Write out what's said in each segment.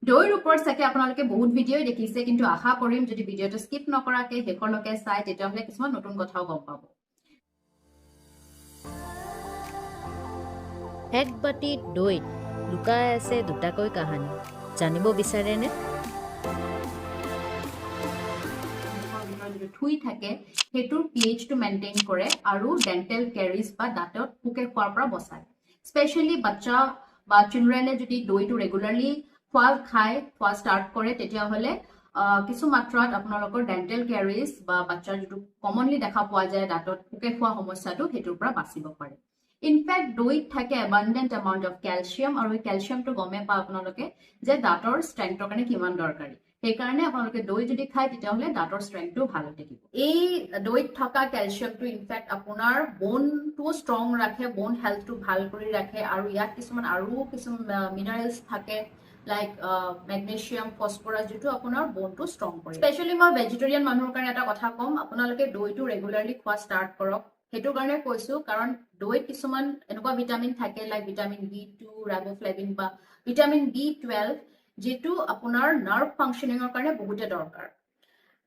দৈৰ ওপৰত চাগে আপোনালোকে বহুত ভিডিঅ দেখিছে, কিন্তু আশা কৰিম যদি ভিডিঅটো স্কিপ নকৰাকে শেষলৈকে চাই তেতিয়াহ'লে কিছুমান নতুন কথাও গম পাব। এক বাটি দৈত লুকাই আছে দুটাকৈ কাহানী, জানিব বিচাৰেনে? থুই থাকে সেইটোৰ পিএইচটো মেইনটেইন কৰে আৰু ডেণ্টেল কেৰিজ বা দাঁতত পোকে খোৱাৰ পৰা বচায়। স্পেচিয়েলি বাচ্চা বা চিলড্ৰেনে যদি দৈটো ৰেগুলাৰলি খোৱা ষ্টাৰ্ট কৰে তেতিয়াহ'লে কিছু মাত্ৰাত আপোনালোকৰ ডেণ্টেল কেৰিজ বা বাচ্চাৰ যিটো কমনলি দেখা পোৱা যায় দাঁতত পোকে খোৱা সমস্যাটো সেইটোৰ পৰা বাচিব পাৰে। ইনফেক্ট দৈত থাকে এবাণ্ডেণ্ট এমাউণ্ট অফ কেলচিয়াম, আৰু এই কেলচিয়ামটো গমে পায় আপোনালোকে যে দাঁতৰ ষ্ট্ৰেংথৰ কাৰণে কিমান দৰকাৰী। সেইকাৰণে আপোনালোকে দৈ যদি খায় তেতিয়াহ'লে দাঁতৰ ষ্ট্ৰেংথটো ভাল হৈ থাকিব। এই দৈত থকা কেলচিয়ামটো ইনফেক্ট আপোনাৰ বোনটো ষ্ট্ৰং ৰাখে, বোন হেল্থটো ভাল কৰি ৰাখে, আৰু ইয়াত কিছুমান মিনাৰেলছ থাকে লাইক মেগনেছিয়াম, ফছফৰাছ, যিটো আপোনাৰ বোনটো ষ্ট্ৰং কৰে। স্পেচিয়েলি মই ভেজিটেৰিয়ান মানুহৰ কাৰণে এটা কথা ক'ম, আপোনালোকে দৈটো ৰেগুলাৰলি খোৱা ষ্টাৰ্ট কৰক। সেইটো কাৰণে কৈছো কাৰণ দৈত কিছুমান এনেকুৱা ভিটামিন থাকে লাইক ভিটামিন B2, ৰাইবোফ্লেভিন বা ভিটামিন B12, যিটো আপোনাৰ নাৰ্ভ ফাংচনিঙৰ কাৰণে বহুতে দৰকাৰ।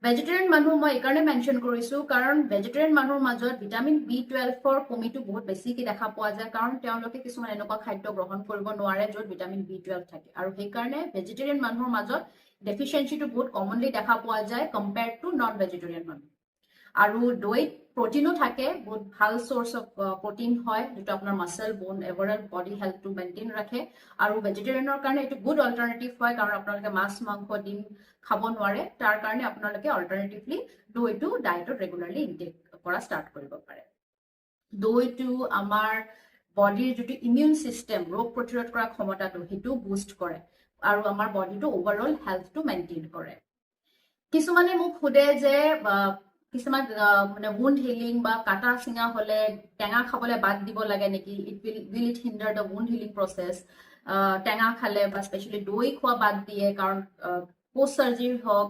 ভেজিটেৰিয়ান মানুহ মই এইকাৰণে মেনশ্যন কৰিছো কাৰণ ভেজিটেৰিয়ান মানুহৰ মাজত ভিটামিন B12ৰ কমিটো বহুত বেছিকৈ দেখা পোৱা যায়, কাৰণ তেওঁলোকে কিছুমান এনেকুৱা খাদ্য গ্ৰহণ কৰিব নোৱাৰে য'ত ভিটামিন B12 থাকে, আৰু সেইকাৰণে ভেজিটেৰিয়ান মানুহৰ মাজত ডেফিচিয়েঞ্চিটো বহুত কমনলি দেখা পোৱা যায় কম্পেয়াৰ্ড টু নন ভেজিটেৰিয়ান মানুহ। আৰু দৈত প্ৰটিনো থাকে, বহুত ভাল চ'ৰ্চ অফ প্ৰটিন হয়, যিটো আপোনাৰ মাছল, বোন, এভাৰঅল বডি হেল্থটো মেইনটেইন ৰাখে। আৰু ভেজিটেৰিয়ানৰ কাৰণে এইটো গুড অল্টাৰনেটিভ হয়, কাৰণ আপোনালোকে মাছ, মাংস, ডিম খাব নোৱাৰে, তাৰ কাৰণে আপোনালোকে অল্টাৰনেটিভলি দৈটো ডায়েটত ৰেগুলাৰলি ইনটেক কৰা ষ্টাৰ্ট কৰিব পাৰে। দৈটো আমাৰ বডিৰ যিটো ইমিউন চিষ্টেম, ৰোগ প্ৰতিৰোধ কৰা ক্ষমতাটো, সেইটো বুষ্ট কৰে আৰু আমাৰ বডিটো অভাৰঅল হেল্থটো মেইনটেইন কৰে। কিছুমানে মোক সোধে যে কিছুমান মানে wound healing বা কাটা চিঙা হলে টেঙা খাবলৈ বাদ দিব লাগে নেকি, will it hinder the wound healing process? টেঙা খালে বা স্পেচিয়েলি দৈ খোৱা বাদ দিয়ে, কাৰণ পোষ্ট চাৰ্জাৰী হওক,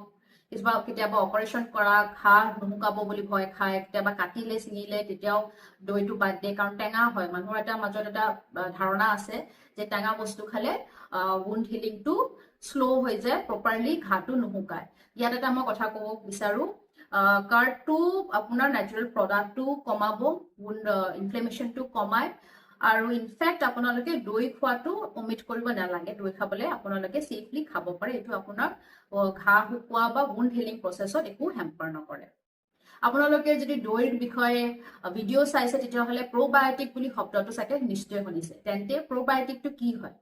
কেতিয়াবা অপাৰেশ্যন কৰা ঘাঁ নুশুকাব বুলি ভয় খায়, কেতিয়াবা কাটিলে চিঙিলে তেতিয়াও দৈটো বাদ দিয়ে, কাৰণ টেঙা হয়। মানুহৰ এটা মাজত এটা ধাৰণা আছে যে টেঙা বস্তু খালে wound healingটো শ্ল' হৈ যায়, প্ৰপাৰলি ঘাঁটো নুশুকায়। ইয়াত এটা মই কথা ক'ব বিচাৰো, কাৰ্ডটো আপোনাৰ নেচাৰেল প্ৰডাক্টটো কমাব, wound ইনফ্লেমেশ্যনটো কমায়, আৰু ইনফেক্ট আপোনালোকে দৈ খোৱাটো অমিট কৰিব নালাগে। দৈ খাবলৈ আপোনালোকে ছেফলি খাব পাৰে, এইটো আপোনাৰ ঘাঁ শুকোৱা বা wound healing প্ৰচেছত একো হেম্পাৰ নকৰে। আপোনালোকে যদি দৈৰ বিষয়ে ভিডিঅ' চাইছে তেতিয়াহ'লে প্ৰ'বায়'টিক বুলি শব্দটো চাগে নিশ্চয় শুনিছে। তেন্তে প্ৰ'বায়'টিকটো কি হয়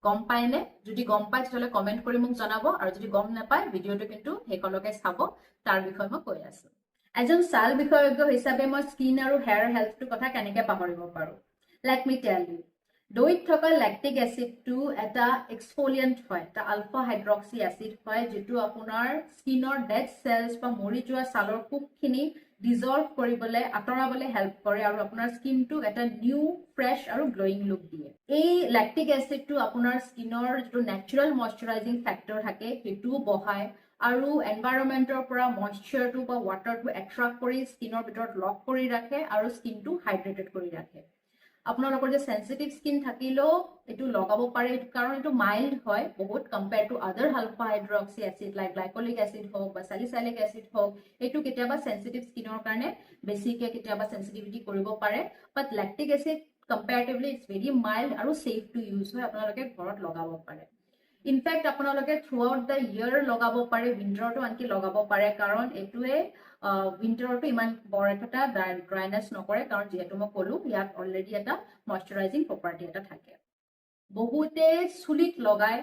গম পায়নে? যদি গম পায় তেতিয়াহ'লে কমেণ্ট কৰি মোক জনাব, আৰু যদি গম নাপায় ভিডিঅ'টো কিন্তু শেষলৈকে চাব, তাৰ বিষয়ে মই কৈ আছো। এজন ছাল বিশেষজ্ঞ হিচাপে মই স্কিন আৰু হেয়াৰ হেল্থটোৰ কথা কেনেকৈ পাহৰিব পাৰো। লেট মি টেল ইউ, দৈত থকা লেক্টিক এচিডটো এটা এক্সফলিয়েণ্ট হয়, এটা আলফা হাইড্ৰক্সি এচিড হয়, যিটো আপোনাৰ স্কিনৰ ডেড চেলছ বা মৰি যোৱা ছালৰ কোষখিনি ডিজলভ কৰিবলৈ, আঁতৰাবলৈ হেল্প কৰে, আৰু আপোনাৰ স্কিনটো এটা নিউ, ফ্ৰেছ আৰু গ্ল'য়িং লুক দিয়ে। এই লেক্টিক এচিডটো আপোনাৰ স্কিনৰ যিটো নেচাৰেল মইশ্চাৰাইজিং ফেক্টৰ থাকে সেইটোও বঢ়ায়, আৰু এনভাইৰনমেণ্টৰ পৰা মইশ্চাৰটো বা ৱাটাৰটো এট্ৰাক্ট কৰি স্কিনৰ ভিতৰত লক কৰি ৰাখে আৰু স্কিনটো হাইড্ৰেটেড কৰি ৰাখে। আপোনালোকৰ যে চেনচিটিভ স্কিন থাকিলেও এইটো লগাব পাৰে, কাৰণ এইটো মাইল্ড হয় বহুত compare to other alpha hydroxy acid like glycolic acid হওক বা চেলিচাইলিক এচিড হওক। এইটো কেতিয়াবা চেনচিটিভ স্কিনৰ কাৰণে বেছিকে কেতিয়াবা চেনচিটিভিটি কৰিব পাৰে, but lactic acid comparatively it's very mild আৰু ছেফ টু ইউজ হয়, আপোনালোকে ঘৰত লগাব পাৰে। ইনফেক্ট আপোনালোকে থ্ৰু আউট দ্য ইয়েৰ লগাব পাৰে, উইণ্টাৰতো আনকি লগাব পাৰে, কাৰণ এইটোৱে উইণ্টাৰতো ইমান বৰ এটা ড্ৰাইনেছ নকৰে, কাৰণ যিহেতু মই ক'লো ইয়াত অলৰেডি এটা মইশ্চাৰাইজিং প্ৰপাৰ্টি এটা থাকে। বহুতে চুলিত লগায়,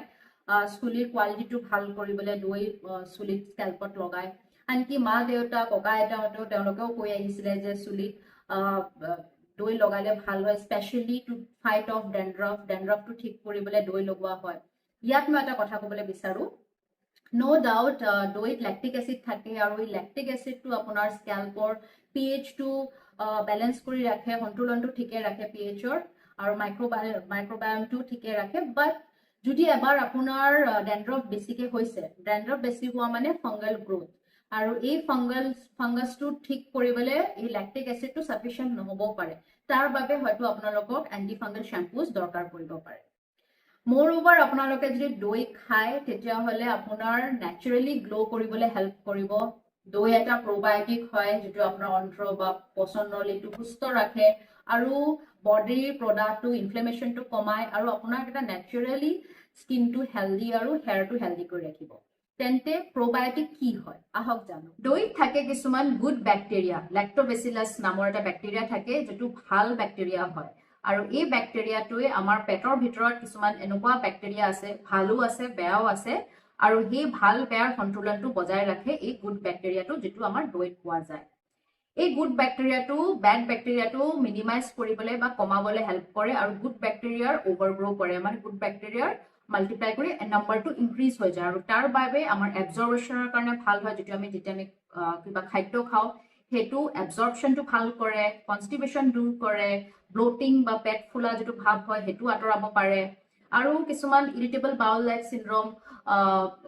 চুলিৰ কোৱালিটিটো ভাল কৰিবলৈ দৈ চুলিত স্কেল্পত লগায়। আনকি মা দেউতা, ককা আইতাহঁতেও তেওঁলোকেও কৈ আহিছিলে যে চুলিত দৈ লগালে ভাল হয়, স্পেচিয়েলি টু ফাইট অফ ডেণ্ড্ৰফটো ঠিক কৰিবলৈ দৈ লগোৱা হয়। ইয়াত মই এটা কথা ক'বলৈ বিচাৰো, নো ডাউট দৈত লেক্টিক এচিড থাকে, আৰু এই লেক্টিক এচিডটো আপোনাৰ স্কেল্পৰ পিএইচটো বেলেঞ্চ কৰি ৰাখে, সন্তুলনটো ঠিকে ৰাখে পিএইচৰ, আৰু মাইক্ৰবায়মটো ঠিকে ৰাখে। বাট যদি এবাৰ আপোনাৰ ডেণ্ড্ৰফ বেছিকে হৈছে, ডেণ্ড্ৰফ বেছি হোৱা মানে ফাংগাল গ্ৰোথ, আৰু এই ফাংগাছটো ঠিক কৰিবলৈ এই লেক্টিক এচিডটো ছাফিচিয়েণ্ট নহ'বও পাৰে, তাৰ বাবে হয়তো আপোনালোকক এণ্টি ফাংগাল শ্বেম্পুজ দৰকাৰ পৰিব পাৰে। মোৰওভাৰ আপোনালোকে যদি দৈ খায় তেতিয়াহ'লে আপোনাৰ নেচাৰেলি গ্লো কৰিবলৈ হেল্প কৰিব। দৈ এটা প্ৰবায়টিক হয় যিটো আপোনাৰ অন্ত্ৰ বা পচন নলীটো সুস্থ ৰাখে আৰু বডিৰ প্ৰডাক্টটো ইনফ্লেমেশ্যনটো কমায় আৰু আপোনাক এটা নেচাৰেলি স্কিনটো হেল্ডি আৰু হেয়াৰটো হেল্ডি কৰি ৰাখিব। তেন্তে প্ৰবায়টিক কি হয় আহক জানো। দৈত থাকে কিছুমান গুড বেক্টেৰিয়া, লেক্টোবেচিলাছ নামৰ এটা বেক্টেৰিয়া থাকে যিটো ভাল বেক্টেৰিয়া হয় আৰু এই বেক্টেৰিয়াটোৱে আমাৰ পেটৰ ভিতৰত কিছুমান এনেকুৱা বেক্টেৰিয়া আছে, ভালো আছে বেয়াও আছে আৰু সেই ভাল বেয়াৰ সন্তুলনটো বজাই ৰাখে এই গুড বেক্টেৰিয়াটো যিটো আমাৰ দৈত পোৱা যায়। এই গুড বেক্টেৰিয়াটো বেড বেক্টেৰিয়াটো মিনিমাইজ কৰিবলৈ বা কমাবলৈ হেল্প কৰে আৰু গুড বেক্টেৰিয়াৰ অভাৰগ্ৰ' কৰে, মানে গুড বেক্টেৰিয়াৰ মাল্টিপ্লাই কৰি নম্বৰটো ইনক্ৰিজ হৈ যায় আৰু তাৰ বাবে আমাৰ এবজৰ্বেশ্যনৰ কাৰণে ভাল হয়। যেতিয়া আমি কিবা খাদ্য খাওঁ সেইটো এবজৰ্পশ্যনটো ভাল কৰে, কনষ্টিপেশ্যন দূৰ কৰে, ব্লটিং বা পেট ফুলা যিটো ভাৱ হয় সেইটো আঁতৰাব পাৰে আৰু কিছুমান ইৰিটেবল বাউল লাইক চিণ্ড্ৰম,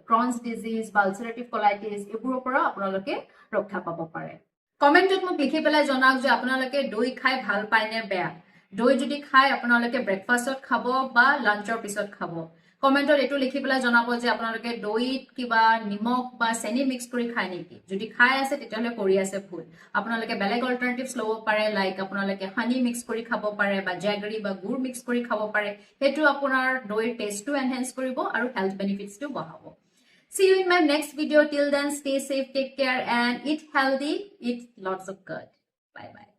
ক্ৰনছ ডিজিজ বা আলচাৰেটিভ কলাইটিছ এইবোৰৰ পৰা আপোনালোকে ৰক্ষা পাব পাৰে। কমেণ্টত মোক লিখি পেলাই জনাওক যে আপোনালোকে দৈ খাই ভাল পায় নে বেয়া। দৈ যদি খাই আপোনালোকে ব্ৰেকফাষ্টত খাব বা লাঞ্চৰ পিছত খাব। কমেণ্টত এইটো লিখি পেলাই জনাব যে আপোনালোকে দৈত কিবা নিমখ বা চেনি মিক্স কৰি খায় নেকি। যদি খাই আছে তেতিয়াহ'লে কৰি আছে ভুল। আপোনালোকে বেলেগ অল্টাৰনেটিভছ ল'ব পাৰে, লাইক আপোনালোকে হানি মিক্স কৰি খাব পাৰে বা জেগৰী বা গুড় মিক্স কৰি খাব পাৰে। সেইটো আপোনাৰ দৈৰ টেষ্টটো এনহেঞ্চ কৰিব আৰু হেল্থ বেনিফিটছটো বঢ়াব। See you in my next video. Till then, stay safe, take care, and eat healthy, eat lots of good. Bye bye.